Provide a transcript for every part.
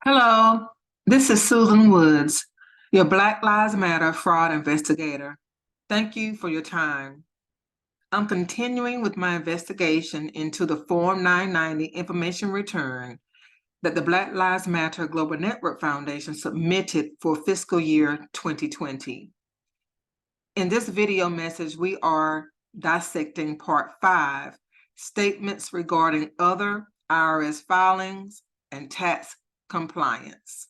Hello, this is Susan Woods, your Black Lives Matter fraud investigator. Thank you for your time. I'm continuing with my investigation into the Form 990 information return that the Black Lives Matter Global Network Foundation submitted for fiscal year 2020. In this video message, we are dissecting Part 5, Statements Regarding Other IRS Filings and Tax Compliance.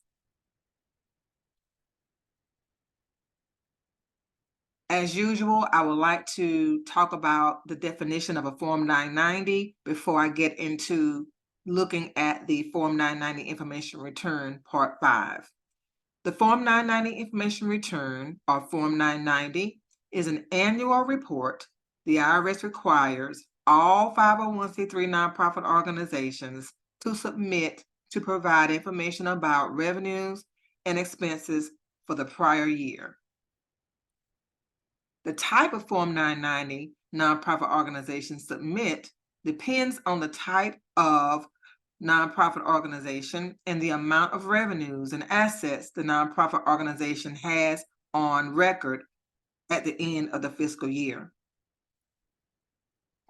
As usual, I would like to talk about the definition of a Form 990 before I get into looking at the Form 990 Information Return, Part 5. The Form 990 Information Return, or Form 990, is an annual report the IRS requires all 501c3 nonprofit organizations to submit to provide information about revenues and expenses for the prior year. The type of Form 990 nonprofit organizations submit depends on the type of nonprofit organization and the amount of revenues and assets the nonprofit organization has on record at the end of the fiscal year.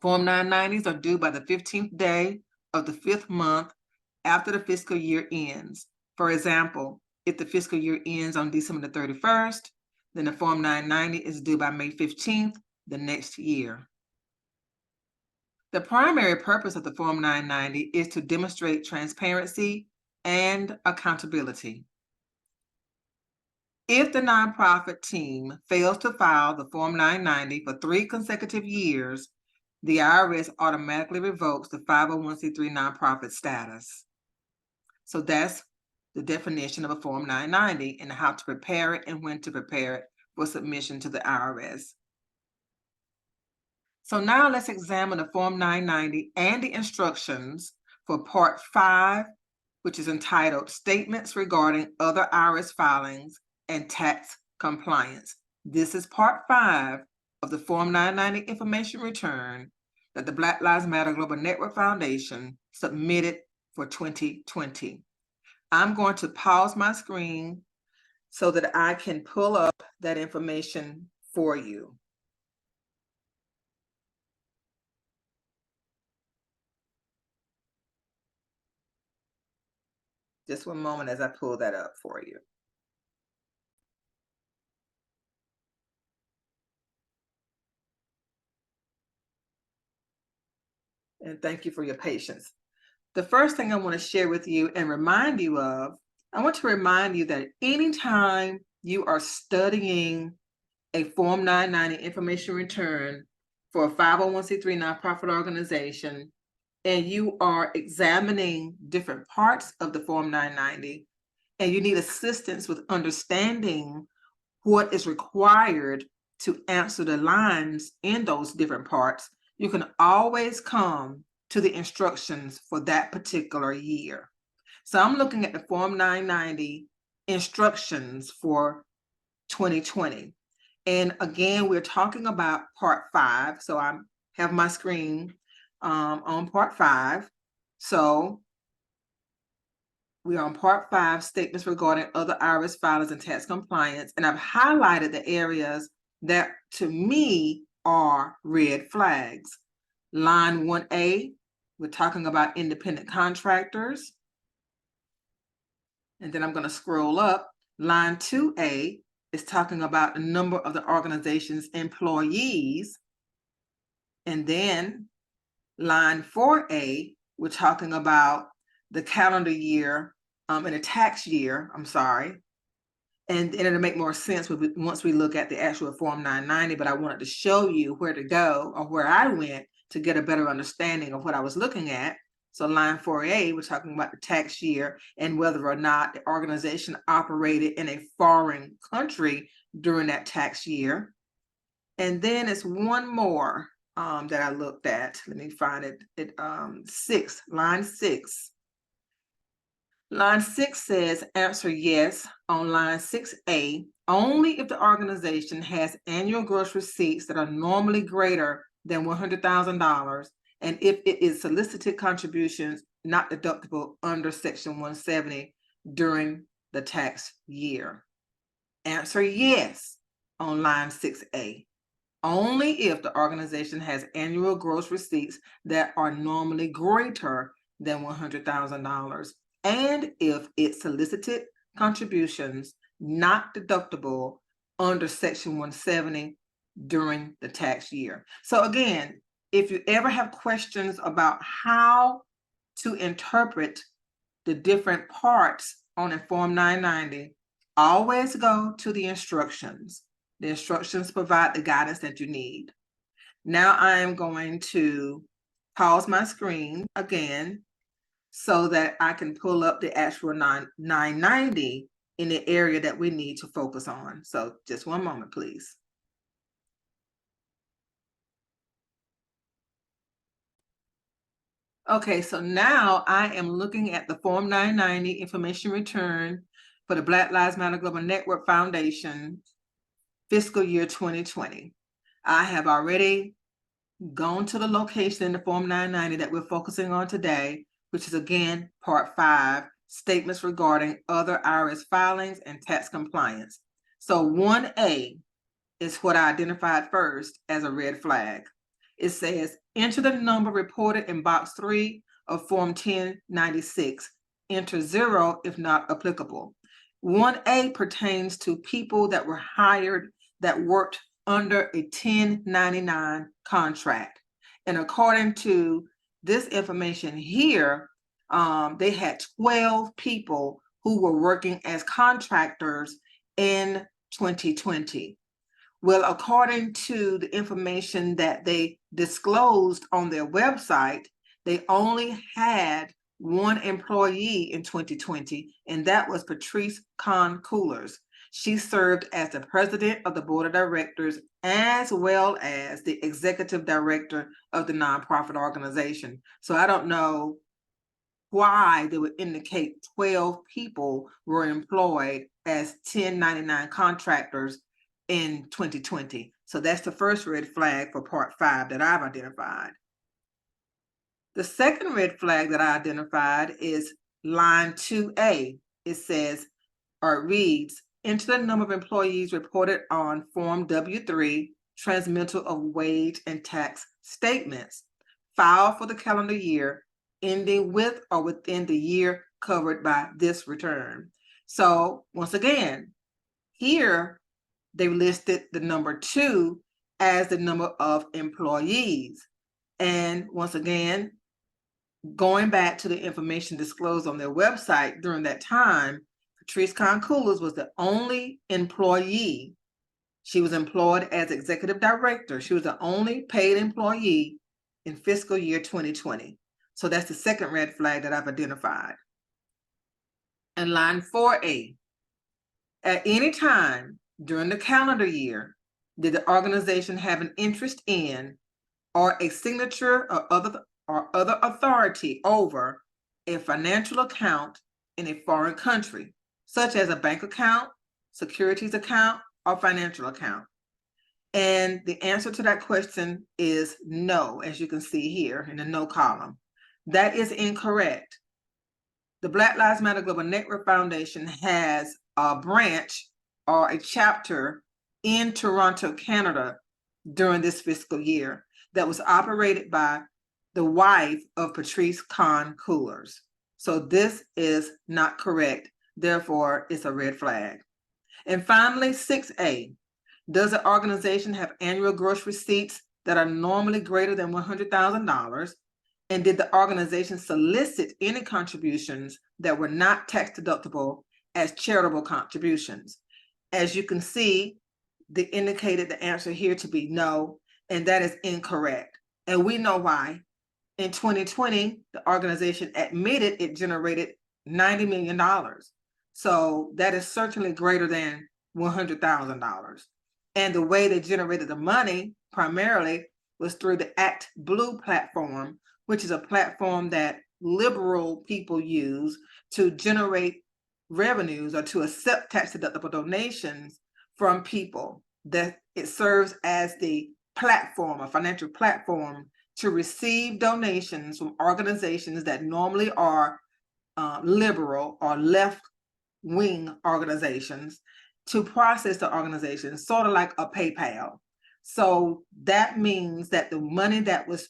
Form 990s are due by the 15th day of the 5th month after the fiscal year ends. For example, if the fiscal year ends on December the 31st, then the Form 990 is due by May 15th the next year. The primary purpose of the Form 990 is to demonstrate transparency and accountability. If the nonprofit team fails to file the Form 990 for 3 consecutive years, the IRS automatically revokes the 501c3 nonprofit status. So that's the definition of a Form 990 and how to prepare it and when to prepare it for submission to the IRS. So now let's examine the Form 990 and the instructions for Part 5, which is entitled Statements Regarding Other IRS Filings and Tax Compliance. This is Part 5 of the Form 990 Information Return that the Black Lives Matter Global Network Foundation submitted for 2020. I'm going to pause my screen so that I can pull up that information for you. Just one moment as I pull that up for you. And thank you for your patience. The first thing I want to share with you and remind you of, I want to remind you that anytime you are studying a Form 990 information return for a 501c3 nonprofit organization, and you are examining different parts of the Form 990, and you need assistance with understanding what is required to answer the lines in those different parts, you can always come to the instructions for that particular year. So I'm looking at the Form 990 instructions for 2020. And again, we're talking about Part 5. So I have my screen on Part 5. So we are on Part 5, Statements Regarding Other IRS Filings and Tax Compliance. And I've highlighted the areas that, to me, are red flags. Line 1A, we're talking about independent contractors. And then I'm going to scroll up. Line 2A is talking about the number of the organization's employees. And then line 4A, we're talking about the calendar year and a tax year, and it'll make more sense once we look at the actual Form 990, but I wanted to show you where to go or where I went to get a better understanding of what I was looking at. So line 4A, we're talking about the tax year and whether or not the organization operated in a foreign country during that tax year. And then it's one more that I looked at. Let me find it. Line 6. Line 6 says answer yes on line 6A only if the organization has annual gross receipts that are normally greater than $100,000 and if it is solicited contributions not deductible under Section 170 during the tax year? Answer yes on line 6A. Only if the organization has annual gross receipts that are normally greater than $100,000 and if it solicited contributions not deductible under Section 170 during the tax year. So again, if you ever have questions about how to interpret the different parts on a Form 990, always go to the instructions. The instructions provide the guidance that you need. Now I am going to pause my screen again so that I can pull up the actual 990 in the area that we need to focus on. So just one moment, please. Okay, so now I am looking at the Form 990 information return for the Black Lives Matter Global Network Foundation fiscal year 2020. I have already gone to the location in the Form 990 that we're focusing on today, which is again, Part 5, Statements Regarding Other IRS Filings and Tax Compliance. So 1A is what I identified first as a red flag. It says, enter the number reported in box 3 of Form 1096. Enter 0 if not applicable. 1A pertains to people that were hired that worked under a 1099 contract. And according to this information here, they had 12 people who were working as contractors in 2020. Well, according to the information that they disclosed on their website, they only had one employee in 2020, and that was Patrice Kahn-Coolers. She served as the president of the board of directors as well as the executive director of the nonprofit organization. So I don't know why they would indicate 12 people were employed as 1099 contractors in 2020. So that's the first red flag for Part 5 that I've identified. The second red flag that I identified is line 2A. It says, or it reads, enter the number of employees reported on Form W3, transmittal of wage and tax statements, filed for the calendar year ending with or within the year covered by this return. So once again, here they listed the number 2 as the number of employees. And once again, going back to the information disclosed on their website during that time, Patrice Kahn-Coolers was the only employee. She was employed as executive director. She was the only paid employee in fiscal year 2020. So that's the second red flag that I've identified. And line 4A, at any time during the calendar year, did the organization have an interest in or a signature or other authority over a financial account in a foreign country, such as a bank account, securities account, or financial account? And the answer to that question is no, as you can see here in the no column. That is incorrect. The Black Lives Matter Global Network Foundation has a branch or a chapter in Toronto, Canada during this fiscal year that was operated by the wife of Patrice Kahn-Coolers. So this is not correct. Therefore, it's a red flag. And finally, 6A, does the organization have annual gross receipts that are normally greater than $100,000? And did the organization solicit any contributions that were not tax deductible as charitable contributions? As you can see, they indicated the answer here to be no, and that is incorrect. And we know why. In 2020, the organization admitted it generated $90 million. So that is certainly greater than $100,000. And the way they generated the money primarily was through the Act Blue platform, which is a platform that liberal people use to generate revenues or to accept tax-deductible donations from people. That it serves as the platform, a financial platform, to receive donations from organizations that normally are liberal or left wing organizations to process the organization, sort of like a PayPal. So that means that the money that was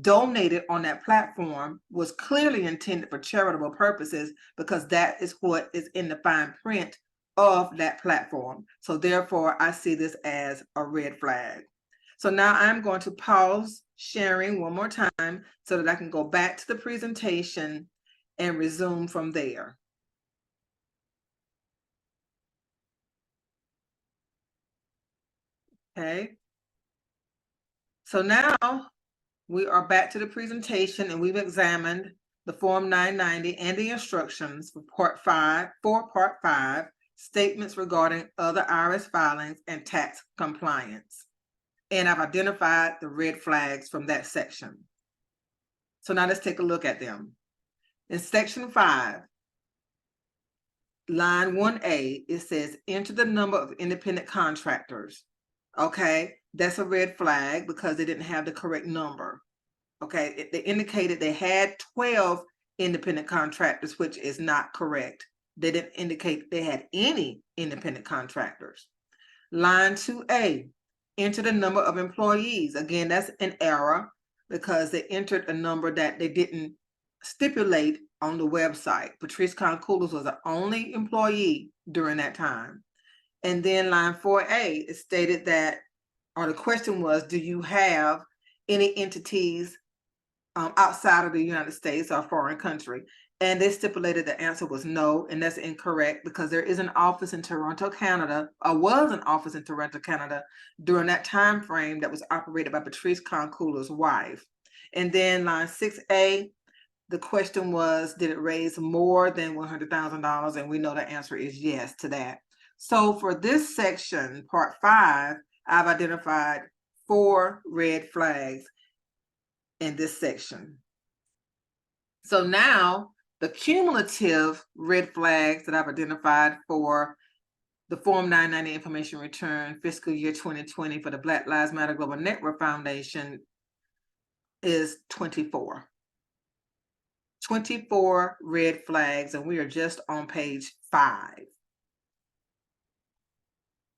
donated on that platform was clearly intended for charitable purposes, because that is what is in the fine print of that platform. So therefore, I see this as a red flag. So now I'm going to pause sharing one more time so that I can go back to the presentation and resume from there. Okay. So now we are back to the presentation, and we've examined the Form 990 and the instructions for Part 5, statements regarding other IRS filings and tax compliance. And I've identified the red flags from that section. So now let's take a look at them. In Section 5, line 1A, it says enter the number of independent contractors. Okay, that's a red flag because they didn't have the correct number. Okay, they indicated they had 12 independent contractors, which is not correct. They didn't indicate they had any independent contractors. Line 2A, enter the number of employees. Again, that's an error because they entered a number that they didn't stipulate on the website. Patrice Concoulis was the only employee during that time. And then line 4A, it stated that, or the question was, do you have any entities outside of the United States or a foreign country? And they stipulated the answer was no, and that's incorrect because there is an office in Toronto, Canada, or was an office in Toronto, Canada during that time frame that was operated by Patrice Concoulis' wife. And then line 6A, the question was, did it raise more than $100,000? And we know the answer is yes to that. So for this section, Part 5, I've identified 4 red flags in this section. So now the cumulative red flags that I've identified for the Form 990 information return fiscal year 2020 for the Black Lives Matter Global Network Foundation is 24. 24 red flags, and we are just on page 5.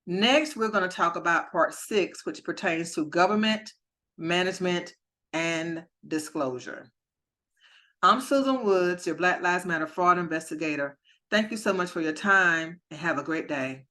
Next, we're going to talk about Part 6, which pertains to government, management, and disclosure. I'm Susan Woods, your Black Lives Matter fraud investigator. Thank you so much for your time, and have a great day.